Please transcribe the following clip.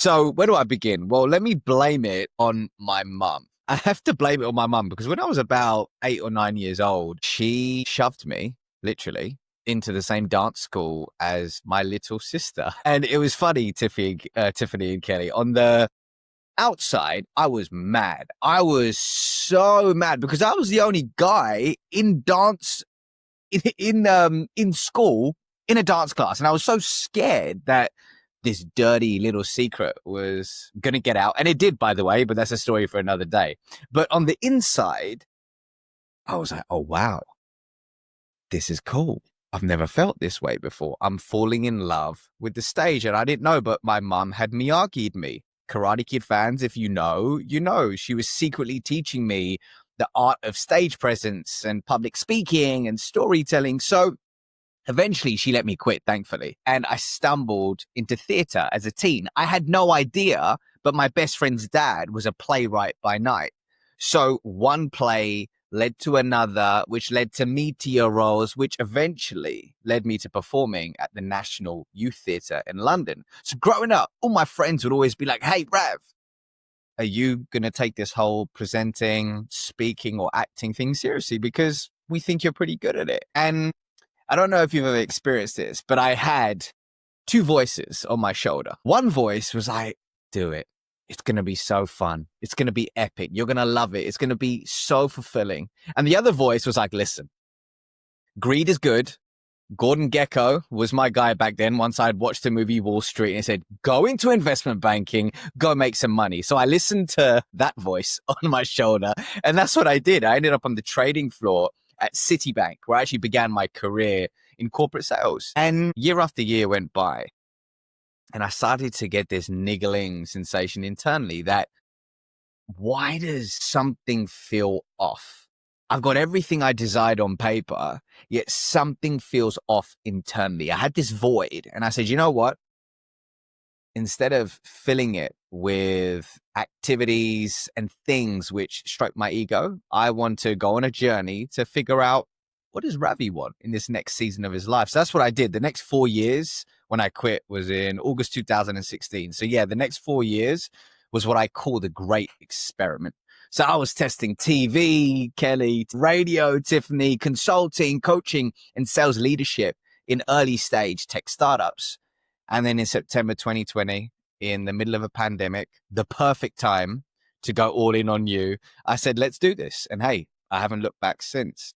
So where do I begin? Well, let me blame it on my mum. I have to blame it on my mum because when I was about 8 or 9 years old, she shoved me, literally, into the same dance school as my little sister. And it was funny, Tiffany and Kelly. On the outside, I was mad. I was so mad because I was the only guy in dance in school in a dance class, and I was so scared that this dirty little secret was going to get out. And it did, by the way, but that's a story for another day. But on the inside, I was like, oh, wow, this is cool. I've never felt this way before. I'm falling in love with the stage. And I didn't know, but my mum had Miyagi'd me. Karate Kid fans, if you know, you know. She was secretly teaching me the art of stage presence and public speaking and storytelling. So eventually, she let me quit, thankfully. And I stumbled into theater as a teen. I had no idea, but my best friend's dad was a playwright by night. So one play led to another, which led to meteor roles, which eventually led me to performing at the National Youth Theatre in London. So growing up, all my friends would always be like, hey, Rav, are you going to take this whole presenting, speaking, or acting thing seriously? Because we think you're pretty good at it. And I don't know if you've ever experienced this, but I had two voices on my shoulder. One voice was like, do it. It's going to be so fun. It's going to be epic. You're going to love it. It's going to be so fulfilling. And the other voice was like, listen, greed is good. Gordon Gekko was my guy back then. Once I had watched the movie Wall Street, and he said, go into investment banking, go make some money. So I listened to that voice on my shoulder, and that's what I did. I ended up on the trading floor at Citibank, where I actually began my career in corporate sales. And year after year went by, and I started to get this niggling sensation internally that why does something feel off? I've got everything I desired on paper, yet something feels off internally. I had this void, and I said, you know what? Instead of filling it with activities and things which stroke my ego, I want to go on a journey to figure out what does Ravi want in this next season of his life. So that's what I did. The next 4 years when I quit was in August 2016. So yeah, the next 4 years was what I call the great experiment. So I was testing TV, Kelly, radio, Tiffany, consulting, coaching, and sales leadership in early stage tech startups. And then in September 2020, in the middle of a pandemic, the perfect time to go all in on you, I said, let's do this. And hey, I haven't looked back since.